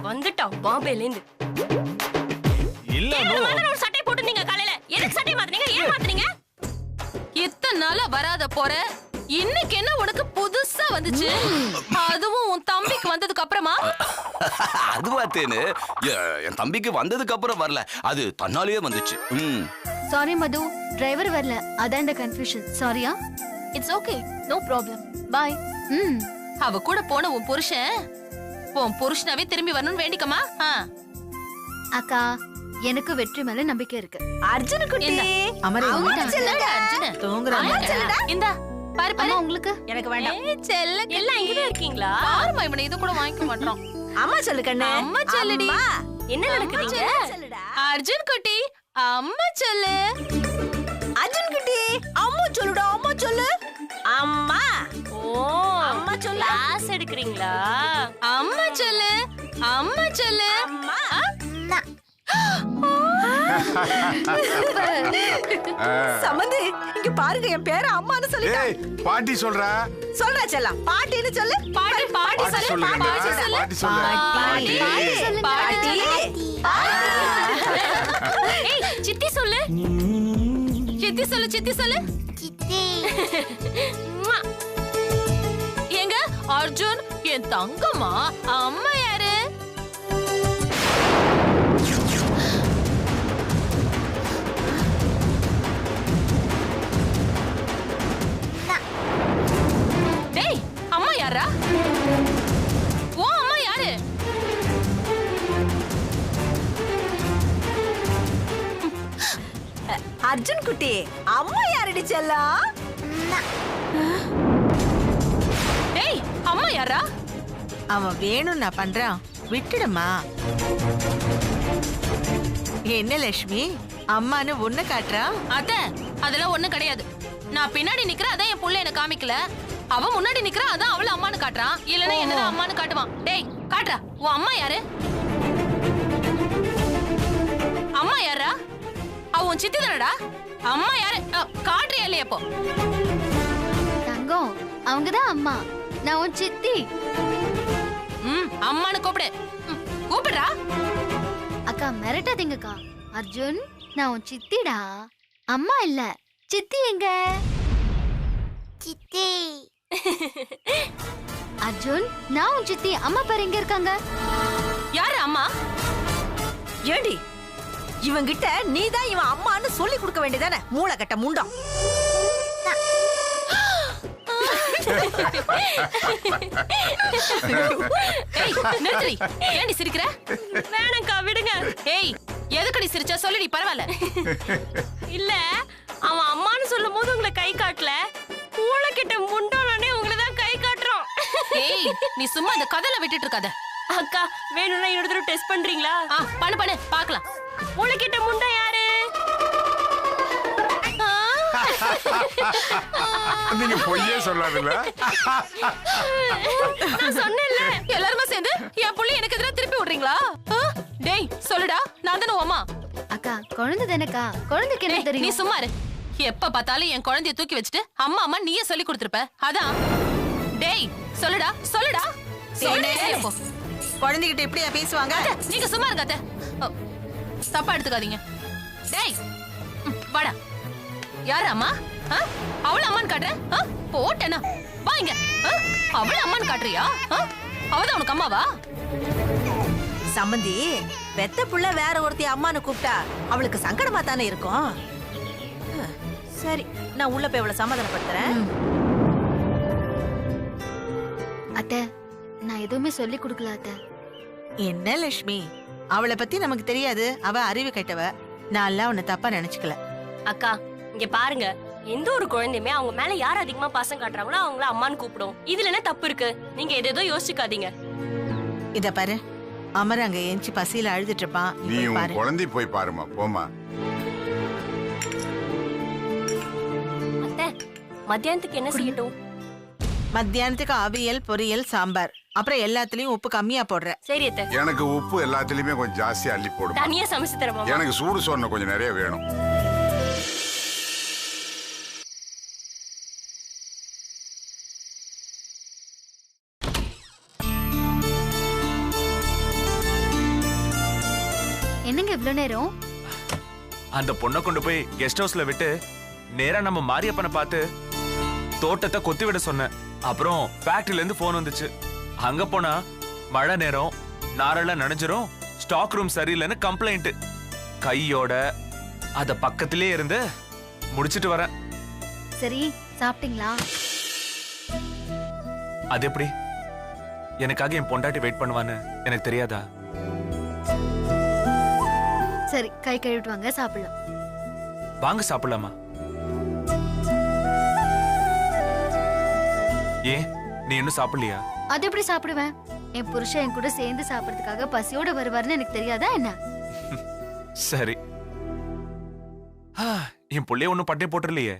வந்துட்டான் பாம்பேல இருந்து. இல்ல ஒரு சட்டை போட்டு நீங்க காலையில எதுக்கு சட்டை மாத்துனீங்க? ஏன் மாத்துனீங்க? இத்தனை நாளா வராத போற, இன்னைக்கு என்ன உனக்கு புதுசா வந்துச்சு? அதுவும் உன் தம்பிக்கு வந்ததுக்கு அப்புறமா? அதுவா தேனு, என் தம்பிக்கு வந்ததுக்கு அப்புறம் வரல, அது தன்னாலேயே வந்துச்சு. சாரி மது, டிரைவர் வரல, அதான் இந்த கன்ஃபியூஷன். சாரியா? It's okay, no problem, bye. அவ கூட போன உன் புருஷனாவே திரும்பி வரணும்னு வேண்டிக்கமா. அக்கா, எனக்கு வெற்றி மேல நம்பிக்கை இருக்கு. அர்ஜுன குட்டி அர்ஜுன தூங்குறாங்க. இந்தா பாரு பாரு, உங்களுக்கு எனக்கு வேண்டாம். செல்ல எல்லாம் இங்கதான் இருக்கீங்களா? பாருமா, இவனை இது கூட வாங்கிக்க மாட்டான். அம்மா சொல்லு கண்ணு. அம்மா சொல்லுடி. என்ன நடக்குதுங்க? அர்ஜுன் குட்டி, அம்மா சொல்லு. அர்ஜுன் குட்டி, அம்மா சொல்லுடா, அம்மா சொல்லு. அம்மா. ஓ, அம்மா சொல்லு. கிளாஸ் எடுக்கறீங்களா? அம்மா சொல்லு, அம்மா சொல்லு. அம்மா. சமந்தி, இங்க பாருங்க, என் பேரை அம்மான்னு சொல்லிட்டா. பாட்டி சொல்றா. சொல்றா செல்லம், பாட்டின்னு சொல்லு. பாட்டி பாட்டி சொல்லு, பாட்டி சொல்லு, பாட்டி சொல்லு. பாட்டி ஏய், சித்தி சொல்லு. சித்தி சொல்லு, சித்தி சொல்லு. எங்க அர்ஜுன் என் தங்கம்மா, அம்மா யாரு? டேய், அம்மா யாரா? ஓ, அம்மா யாரு? அர்ஜுன் குட்டி, அம்மா யாரடி செல்லம்? டேய், அம்மா யாரா? அவன் வேணும் நான் பண்றான், விட்டுடுமா. என்ன லட்சுமி, அம்மானு ஒண்ணு காட்டுறான்? அத அதெல்லாம் ஒண்ணும் கிடையாது. நான் பின்னாடி நிக்கிறேன், அதான் என் புள்ள என்ன காமிக்கல. அவன் முன்னாடி நிக்கிறான், அதான் அவள அம்மானு காட்டுறான். இல்லனா என்னதான் அம்மானு காட்டுவான். டேய், காட்டுறா, உன் அம்மா யாரு? அம்மா யாரா? அவ உன் சித்தி தானடா. அம்மா யாரு? காட்டுறியா இல்லையா? இப்போ தங்கம், அவங்கதான் அம்மா, நான் உன் சித்தி. அம்மானு கூப்பிடு. கூப்பிடுறா. அக்கா மிரட்டாதீங்கக்கா. அர்ஜுன், நான் உன் சித்திடா, அம்மா இல்ல. சித்தி எங்க? சித்தி. அர்ஜுன், நான் உன் சித்தி, அம்மா பாரு எங்க இருக்காங்க. யாரு அம்மா? ஏண்டி, இவங்கிட்ட நீதான் இவன் அம்மான்னு சொல்லி கொடுக்க வேண்டியதானே? மூளை கட்ட முண்டம். ஏய், நிறுத்துடி. ஏண்டி சிரிக்கிற? வேணாம்க்கா, விடுங்க. ஏய், எதுக்கடி சிரிச்சா சொல்லுடி, பரவாயில்ல. இல்ல, அவன் அம்மான்னு சொல்லும் போது உங்களை கை காட்டல, மூளை கிட்ட முண்டோனே உங்களை தான் கை காட்டுறோம். ஏய், நீ சும்மா இந்த கதல விட்டுட்டு இருக்காத. அக்கா, வேணும்னா இன்னொரு தடவை டெஸ்ட் பண்றீங்களா? பண்ணு பண்ணு, பாக்கலாம். மூளை கிட்ட முண்டா யாரு? நீங்க பொய்யே சொல்லாதுல்ல. நான் சொன்னேன்ல. எல்லாருமே சேர்ந்து என் புள்ளி எனக்கு எதிரா திருப்பி விடுறீங்களா? டேய், சொல்லுடா, நான் தானே அம்மா. அக்கா, குழந்தை தானேக்கா, குழந்தைக்கு என்ன நீ தெரியும்? சும்மா இரு. எப்ப பார்த்தாலும் என் குழந்தைய தூக்கி வச்சுட்டு அம்மா அம்மா நீயே சொல்லி கொடுத்துருப்ப, அதான். டேய், சொல்லுடா, சொல்லுடா. சொல்லு. குழந்தைகிட்ட எப்படியா பேசுவாங்க? நீங்க சும்மா இருக்காத, தப்பா எடுத்துக்காதீங்க. டேய், வாடா. யாரு அம்மா? அவள அம்மான்னு காட்டுற? போட்டேனா? வாங்க. அவள அம்மான்னு காட்டுறியா? அவதான் உனக்கு அம்மாவா? சம்மந்தி, பெத்த புள்ள வேற ஒருத்தி அம்மான்னு கூப்பிட்டா அவளுக்கு சங்கடமா தானே இருக்கும். சரி, நான் உள்ள போய் அவளை சமாதானப்படுத்துறேன். அத்தை, நான் எதுவுமே சொல்லி கொடுக்கல அத்தை. என்ன லட்சுமி, அவளை பத்தி நமக்கு தெரியாது, அவ அறிவு கெட்டவ. நான் உன்னை தப்பா நினைச்சுக்கல. அக்கா, இங்க பாருங்க, எந்த ஒரு குழந்தையுமே அவங்க மேல யார் அதிகமா பாசம் காட்டுறாங்களோ அவங்கள அம்மான்னு கூப்பிடும். இதுல என்ன தப்பு இருக்கு? நீங்க எதோ யோசிக்காதீங்க. இத பாரு, அமர் அங்க எஞ்சி பசியில அழுதுட்டு இருப்பான். நீ உன் குழந்தை போய் பாருமா, போமா. அத்தை, மத்தியானத்துக்கு என்ன செய்யட்டும்? மத்தியானத்துக்கு அவியல், பொரியல், சாம்பார். அப்புறம் எல்லாத்துலயும் உப்பு கம்மியா போடுற. சரி அத்தை. எனக்கு உப்பு எல்லாத்துலயுமே கொஞ்சம் ஜாஸ்தியா அள்ளி போடுமா. தனியா சமைச்சு தரமா? எனக்கு சூடு சொன்ன கொஞ்சம் நிறைய வேணும். இவ்ளோ நேரம்? அந்த பொண்ணை கொண்டு போய் கெஸ்ட் ஹவுஸ்ல விட்டு நேரா நம்ம மாரியப்பனை பார்த்து தோட்டத்தை கொத்தி விட சொன்னேன். அப்புறம் ஃபேக்டரியில இருந்து போன் வந்துச்சு. அங்க போனா மழை நேரம், நாரெல்லாம் நனைஞ்சிரும், ஸ்டாக் ரூம் சரியில்லைன்னு கம்ப்ளைண்ட். கையோட அத பக்கத்திலே இருந்து முடிச்சிட்டு வரேன். சரி, சாப்பிட்டீங்களா? அது எப்படி? எனக்காக என் பொண்டாட்டி வெயிட் பண்ணுவான்னு எனக்கு தெரியாதா? சரி, கை கழுவிட்டு வாங்க, சாப்பிடலாம். வாங்க சாப்பிடலாமா? ஏன் நீ இன்னும் சாப்பிடலையா? அது எப்படி சாப்பிடுவேன்? என் புருஷன் என் கூட சேர்ந்து சாப்பிடறதுக்காக பசியோட வருவாருன்னு எனக்கு தெரியாதா என்ன? சரி. என் புள்ளைய ஒண்ணும் பட்டே போட்டுறலையே.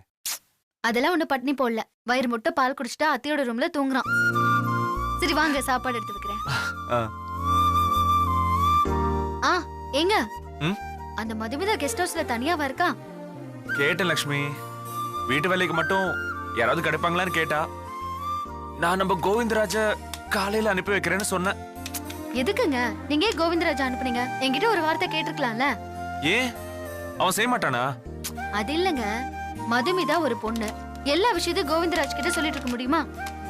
அதெல்லாம் ஒண்ணு பட்னி போடல. வயிறு முட்டை பால் குடிச்சிட்டா அத்தையோட ரூம்ல தூங்குறான். சரி வாங்க, சாப்பாடு எடுத்து வைக்கிறேன். எங்க அந்த மதுமிதா கெஸ்ட் ஹவுஸ்ல தனியாவா இருக்கா? கேட்டேன் லக்ஷ்மி. வீட்டு வேலைக்கு மட்டும் யாராவது கிடைப்பாங்களான்னு கேட்டா, நான் நம்ம கோவிந்தராஜ காலையில அனுப்பி வைக்கிறேன்னு சொன்னேன். எதுக்குங்க நீங்க கோவிந்தராஜா அனுப்புனீங்க? என்கிட்ட ஒரு வார்த்தை கேட்டிருக்கலாம்ல. ஏன் அவன் செய்ய மாட்டானா? அது இல்லங்க, மதுமிதா ஒரு பொண்ணு. எல்லா விஷயத்தையும் கோவிந்தராஜ் கிட்ட சொல்லிட்டு இருக்க முடியுமா?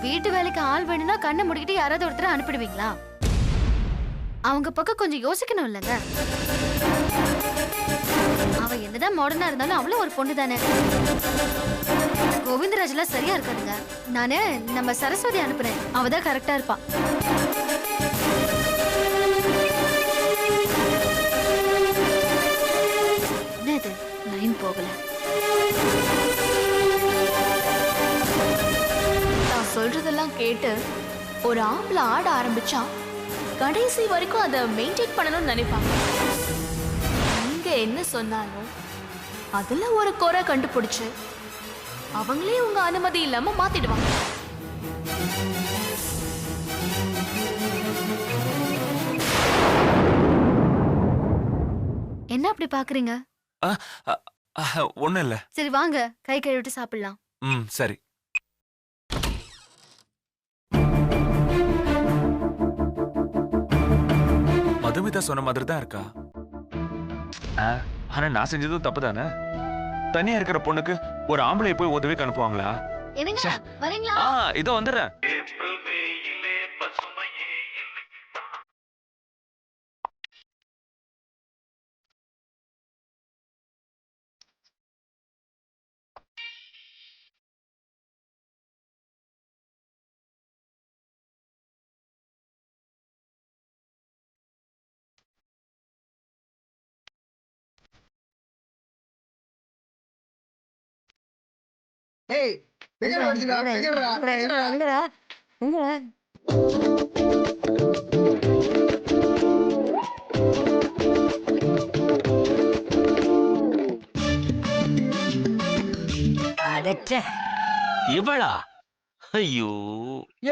வீட்டு வேலைக்கு ஆள் வேணும்னா கண்ணை முடிக்கிட்டு யாராவது ஒருத்தர் அனுப்பிடுவீங்களா? அவங்க பக்கம் கொஞ்சம் யோசிக்கணும் இல்லங்க. அவ என்னதான் மாடர்னா இருந்தாலும் அவளும் ஒரு பொண்ணு தானே. கோவிந்தராஜ் எல்லாம் சரியா இருக்காதுங்க. நானு நம்ம சரஸ்வதி அனுப்புறேன், அவதான் கரெக்டா இருப்பா. என்னது லைன் போகல? நான் சொல்றதெல்லாம் கேட்டு ஒரு ஆம்பளை ஆட ஆரம்பிச்சா கடைசி வரைக்கும் அதை மெயின்டைன் பண்ணணும்னு நினைப்பாங்க. நீங்க என்ன சொன்னாலும் அதுல ஒரு குறை கண்டுபிடிச்சு அவங்களே உங்க அனுமதி இல்லாம மாத்திடுவாங்க. என்ன அப்படி பாக்குறீங்க? ஒண்ணும் இல்ல. சரி வாங்க, கை கழுவிட்டு சாப்பிடலாம். சரி. மதுமிதா சொன்ன மாதிரி தான் இருக்கா. ஆனா நான் செஞ்சதும் தப்பு தானே. தனியா இருக்கிற பொண்ணுக்கு ஒரு ஆம்பளை போய் உதவிக்கு அனுப்புவாங்களா? என்னங்க வரீங்களா? இதோ வந்துடுறேன். இவளா? ஐயோ,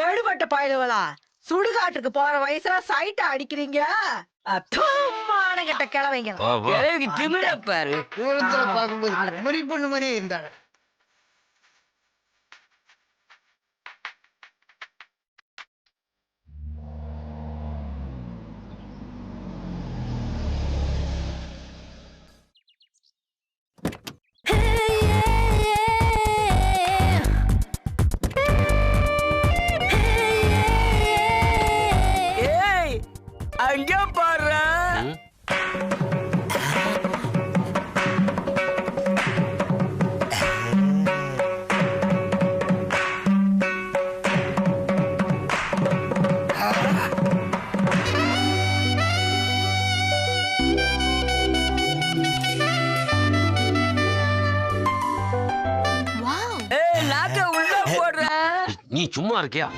ஏழுபட்ட பயலுவலா, சுடுகாட்டுக்கு போற வயசுல சைட்டா அடிக்கிறீங்க. கட்ட கிளவைங்க பாரு. பொண்ணு மாதிரியே இருந்தாங்க. அங்க பாரு. நாக்க உள்ள போடுற. நீ சும்மா இருக்கியா?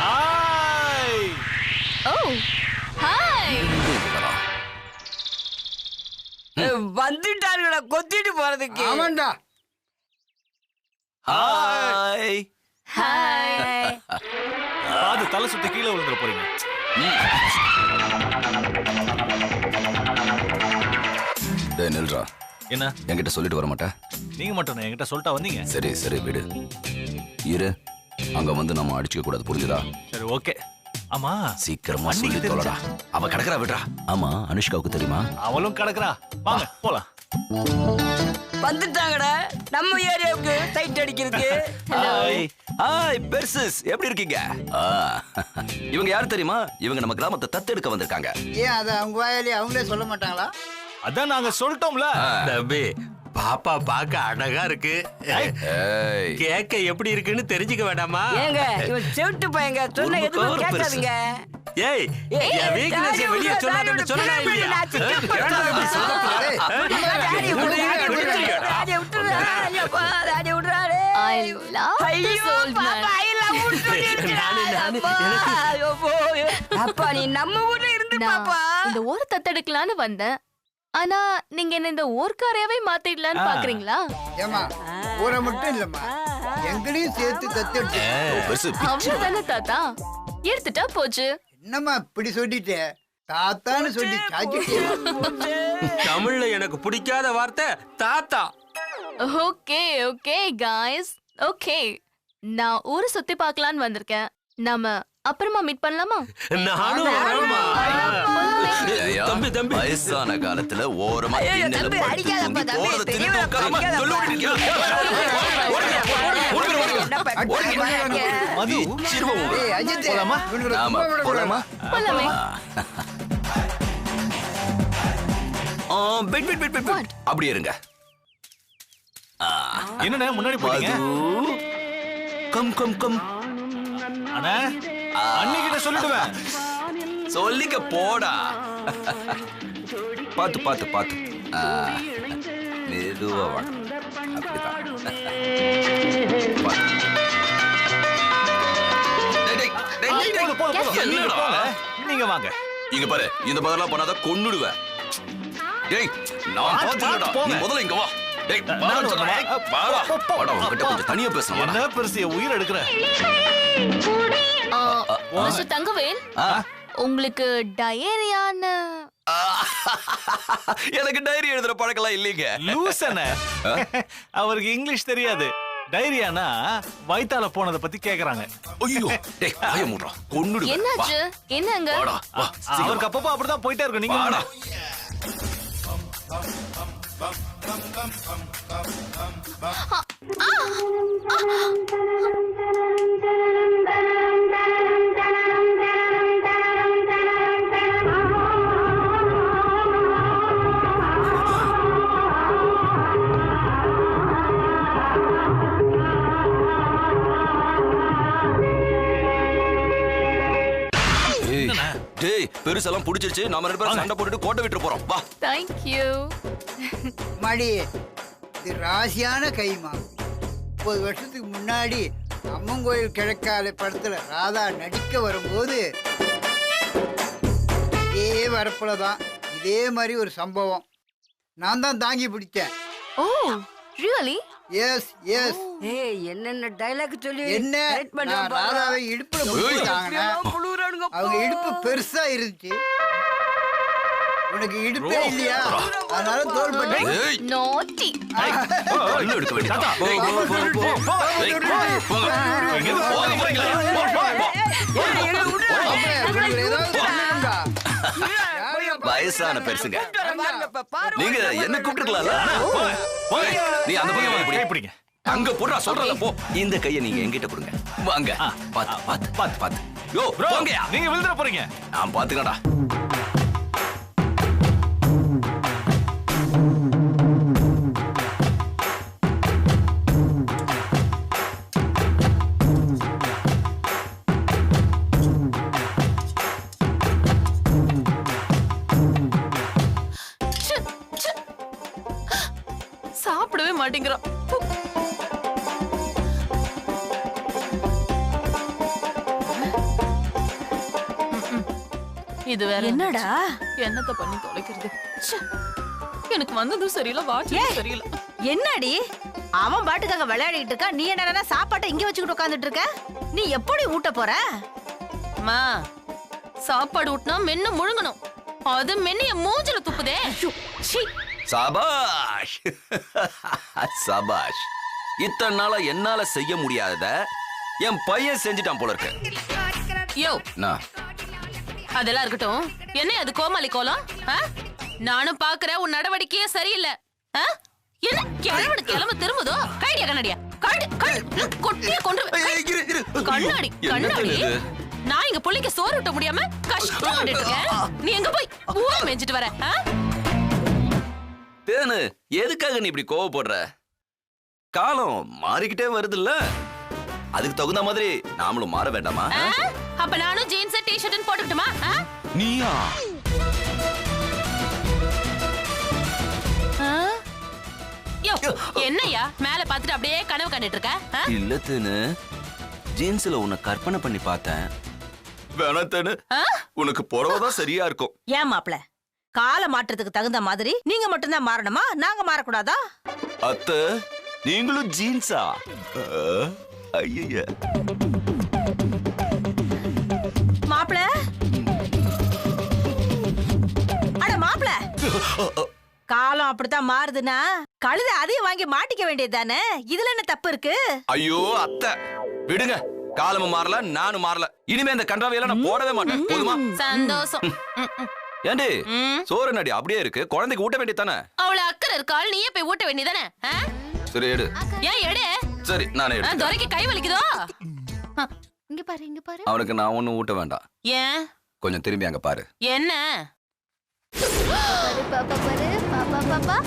ஹாய் ஓ ஹாய் வந்துட்டாருடா கொத்திட்டு போறதுக்கு. ஆமாண்டா. ஹாய். ஹாய். பாது தலை சுத்தி கீழே விழுந்துற போறீங்க. டேய் நில்றா. என்ன என்கிட்ட சொல்லிட்டு வர மாட்டேன்? நீங்க மட்டும் என்கிட்ட சொல்லிட்டா வந்தீங்க. சரி சரி விடு. இரு, அங்க வந்து நம்ம அடிச்சுக்க கூடாது, புரிஞ்சுதா? சரி ஓகே. ஆமா சீக்கிரமா சொல்லி தொலைடா. அவ கடக்குறா விடுறா. ஆமா அனுஷ்காவுக்கு தெரியுமா? அவளும் கடக்குறா. வாங்க போலாம். வந்துட்டாங்கடா நம்ம ஏரியாவுக்கு டைட் அடிக்கிறதுக்கு. ஹாய் ஹாய் பெர்சஸ், எப்படி இருக்கீங்க? இவங்க யாரு தெரியுமா? இவங்க நம்ம கிராமத்தை தத்தெடுக்க வந்திருக்காங்க. ஏன் அத அவங்க வாயிலே அவங்களே சொல்ல மாட்டாங்களா? அதான் நாங்க சொல்லிட்டோம்ல. தம்பி பாப்பா பாக்க அழகா இருக்கு. கேக்க எப்படி இருக்குன்னு தெரிஞ்சுக்க வேண்டாமா? ஏங்க இவன் செவிட்டு பையங்க சொன்ன எதுவும் கேட்காதீங்க. ஏய் என் வீக்னஸ் வெளிய சொல்லாதன்னு சொன்னா இல்லையா? அப்பா நீ நம்ம ஊர்ல இருந்து பாப்பா இந்த ஊரை தத்தெடுக்கலான்னு வந்தேன். ஆனா நீங்க என்ன இந்த ஊர்க்காரையாவே மாத்திடலான்னு பாக்குறீங்களா? ஏமா ஊரை மட்டும் இல்லம்மா எங்களையும் சேர்த்து தத்தெடுத்து. அவ்வளவுதானே தாத்தா, எடுத்துட்டா போச்சு. என்னம்மா இப்படி சொல்லிட்டே? தாத்தான்னு சொல்லி சாச்சிட்டே. தமிழ்ல எனக்கு பிடிக்காத வார்த்தை தாத்தா. Okay okay guys, okay. நான் ஊரை சுத்தி பார்க்கலான்னு வந்திருக்கேன். நாம அப்புறமா மீட் பண்ணலாமா? நானும் வரேம்மா. தம்பி தம்பி வயசான காலத்துல ஓரமா அப்படி இருங்க. என்னண்ணே முன்னாடி போறீங்க? Come come come. அண்ணா அன்னிக்கிட்ட சொல்லிடுவேன். சொல்லிக்க போடா. பாத்து பாத்து பாத்து. மெதுவா வாங்க. அப்படிதான். நீங்க வாங்க. இங்க பாரு, இந்த மாதிரிலாம் பண்ணாத கொன்னுடுவேன். டேய் நான் பாத்துக்கடா. நீ முதல்ல இங்க வா. டேய் வாடா. வாடா உன்கிட்ட கொஞ்சம் தனியா பேசணும். என்ன பெருசிய உயிர் எடுக்கற? மிஸ்டர் தங்கவேல், உங்களுக்கு டயரியான்னு? எனக்கு டைரி எழுதுற பழக்கலாம் இல்லைங்க. லூசன. அவருக்கு இங்கிலீஷ் தெரியாது. டைரியானா வயித்தால போனத பத்தி கேக்குறாங்க. ஐயோ டேய் வாய மூடுடா. கொன்னுடுவேன். என்னாச்சு? என்னங்க? வாடா வா. அவருக்கு அப்பப்ப அப்படிதான் போயிட்டே இருக்கு. நீங்க வாடா. டேய் பெருசெல்லாம் புடிச்சிருச்சு. நாம ரெண்டு பேரும் சண்டை போட்டுட்டு கோட்டை விட்டு போறோம். வா. Thank you. மடி இது ராசியான கைமா. 30 வருஷத்துக்கு முன்னாடி அம்மன் கோயில் கிழக்கால படத்துல ராதா நடிக்க வரும்போது இதே வரப்புலதான் இதே மாதிரி ஒரு சம்பவம். நான் தான் தாங்கி பிடிச்சேன். Oh, really? Yes yes. ஏய் என்னென்ன டயலாக் சொல்லி என்ன நான் ராதாவை இடுப்புல பிடிச்சாங்க. அவங்க இடுப்பு பெருசா இருந்துச்சு. உனக்கு இடுப்பே இல்லையா? அதனால தோல் பட்டி. Naughty. இன்னும் எடுக்க வேண்டியதா? வயசான பெருசுங்க. நீங்க என்ன கூப்பிட்டுக்கலாம்ல? நீ அந்த பக்கம் பிடிங்க. அங்க போடுறா சொல்றல போ. இந்த கையை நீங்க என்கிட்ட கொடுங்க. வாங்க. பாத்து பாத்து பாத்து பாத்து. யோ போங்கயா. நீங்க விழுந்துற போறீங்க. நான் பாத்துக்கடா. சாப்பிடவே மாட்டேங்கிறான். இது வேற என்னடா என்னத்த பண்ணி தொலைக்கிறது? ச்சே, எனக்கு வந்ததும் சரியில்லை, வாட்சதும் சரியில்லை. என்னடி அவன் பாட்டுக்கு அங்க விளையாடிட்டு இருக்கா, நீ என்னடா சாப்பாட்டை இங்க வச்சுக்கிட்டு உட்கார்ந்துட்டு இருக்க? நீ எப்படி ஊட்ட போற? அம்மா, சாப்பாடு ஊட்டினா மென்னு முழுங்கணும். அது மென்னு என் மூஞ்சில துப்புதே. சீ. சபாஷ் சபாஷ். இத்தனை நாளா என்னால செய்ய முடியாதத என் பையன் செஞ்சுட்டான் போல இருக்கு. யோ, நான் அதெல்லாம் இருக்கட்டும். என்ன அது கோமாளி கோலம்? நானும் பாக்குறேன், உன் நடவடிக்கையே சரியில்லை. என்ன கிழவனு கிளம்ப திரும்புதோ? கைடியா கண்ணாடியா? கொட்டிய கொண்டு கண்ணாடி கண்ணாடி. நான் இங்க புள்ளைக்கு சோறு விட்ட முடியாம கஷ்டப்பட்டு இருக்கேன். நீ எங்க போய் பூரா மேய்ஞ்சிட்டு வர? தேனு, எதுக்காக நீ இப்படி கோவப்படுற? காலம் மாறிக்கிட்டே வருதுல்ல, அதுக்கு தகுந்த மாதிரி நாமளும் மாற வேண்டாமா? அப்ப நானும் ஜீன்ஸ் டி-ஷர்ட் போட்டுக்கிட்டுமா? நீயா? என்னையா மேல பாத்துட்டு அப்படியே கனவு கண்டுட்டு இருக்க? இல்ல தேனு, ஜீன்ஸ்ல உன்னை கற்பனை பண்ணி பார்த்தேன். வேணா தேனு, உனக்கு புடவைதான் சரியா இருக்கும். ஏன் மாப்ள, கால மாற்றத்துக்கு தகுந்த மாதிரி நீங்க மட்டும்தான் மாறணுமா? நாங்க மாறக்கூடாதா? அத்த, நீங்களும் ஜீன்ஸா? ஐய மாப்ள, அட மாப்ள, காலம் அப்படித்தான் மாறுதுன்னா கழுதை அதையும் வாங்கி மாட்டிக்க வேண்டியது தானே. இதுல என்ன தப்பு இருக்கு? ஐயோ அத்தை, விடுங்க. காலமும் மாறல, நானும் மாறல. இனிமே அந்த கன்றாவையெல்லாம் நான் போடவே மாட்டேன். போதுமா? சந்தோஷம். ஏண்டி சோறு நடி அப்படியே இருக்கு, குழந்தைக்கு ஊட்ட வேண்டியதானே? அவள அக்கறை இருக்காள், நீயே போய் ஊட்ட வேண்டியதானே? சரி எடு. ஏன் எடு? சரி நானே எடுத்து. துரைக்கு கை வலிக்குதோ? இங்க பாரு, இங்க பாரு. அவனுக்கு நான் ஒண்ணும் ஊட்ட வேண்டாம். ஏன்? கொஞ்சம் திரும்பி அங்க பாரு. என்ன? பாரு பாப்பா, பாரு பாப்பா பாப்பா.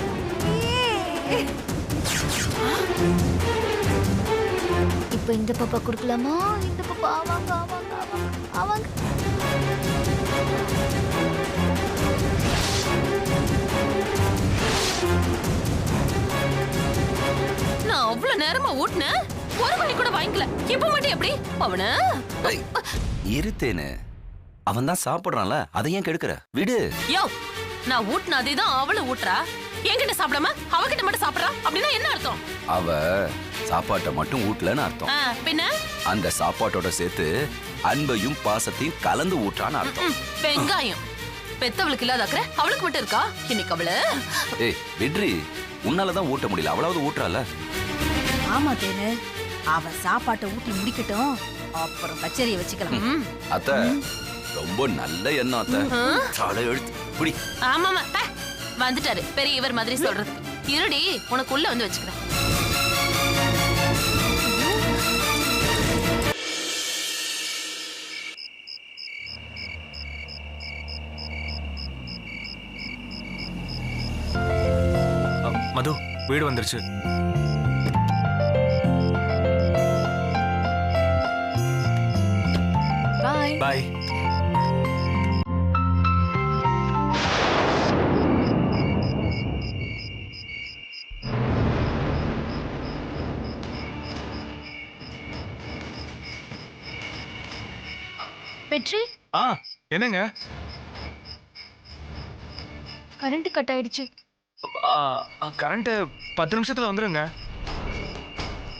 இப்போ இந்த பாப்பா குடுக்கலாமா? இந்த பாப்பா ஆவாங்க ஆவாங்க ஆவாங்க ஆவாங்க. நான் அவ்வளவு நேரமா ஊட்டினேன், ஒரு மணி கூட வாங்கிக்கல. இப்ப மட்டும் எப்படி? அவன இருத்தேனு, அவன் தான் சாப்பிடுறான்ல, அதை ஏன் கெடுக்கிற? விடு. யோ, நான் ஊட்டின அதேதான் அவளை ஊட்டுறா. என்கிட்ட சாப்பிடாம அவகிட்ட மட்டும் சாப்பிடுறா அப்படின்னா என்ன அர்த்தம்? அவ சாப்பாட்டை மட்டும் ஊட்டலன்னு அர்த்தம். பின்ன அந்த சாப்பாட்டோட சேர்த்து அன்பையும் பாசத்தையும் கலந்து ஊட்டான்னு அர்த்தம். வெங்காயம் பெத்தவளுக்கு இல்லாத அக்கறை அவளுக்கு மட்டும் இருக்கா? இன்னைக்கு அவள ஏய் விட்ரி, உன்னாலதான் ஊட்ட முடியல, அவளாவது ஊட்டுறால. ஆமா தேனு, அவ சாப்பாட்டை ஊட்டி முடிக்கட்டும், அப்புறம் கச்சேரியை வச்சுக்கலாம். அத்தை, ரொம்ப நல்ல எண்ணம் அத்தை. தலை எழுத்து புடி. ஆமாமா, வந்துட்டாரு பெரிய இவர் மாதிரி சொல்றது. இருடி, உனக்கு உள்ள வந்து வச்சுக்கிறேன். மது, வீடு வந்துருச்சு. பாய் பாய். வெற்றி, என்னங்க? கரண்ட் கட் ஆயிடுச்சு. கரண்ட் 10 நிமிஷத்துல வந்துருங்க.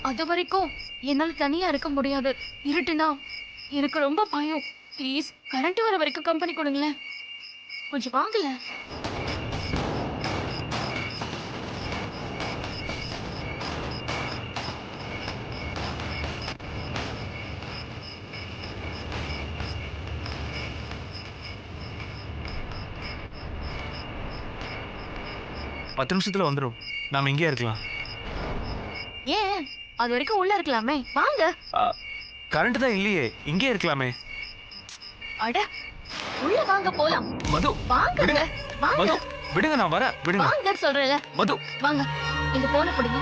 அது வரைக்கும் என்னால தனியா இருக்க முடியாது. இருட்டுனா எனக்கு ரொம்ப பயம். ப்ளீஸ் கரண்ட் வர வரைக்கும் கம்பெனி கொடுங்களேன். கொஞ்சம் வாங்கல. பத்து நிமிஷத்துல வந்துரும். நாம இங்கே இருக்கலாம். ஏன்? அது வரைக்கும் உள்ள இருக்கலாமே. வாங்க. கரண்ட் தான் இல்லையே, இங்கே இருக்கலாமே. அட, உள்ள வாங்க போலாம். மது, வாங்க. மது, விடுங்க, நான் வரேன். விடுங்க. வாங்க சொல்றேன்ல. மது, வாங்க. இந்த போனை பிடிங்க.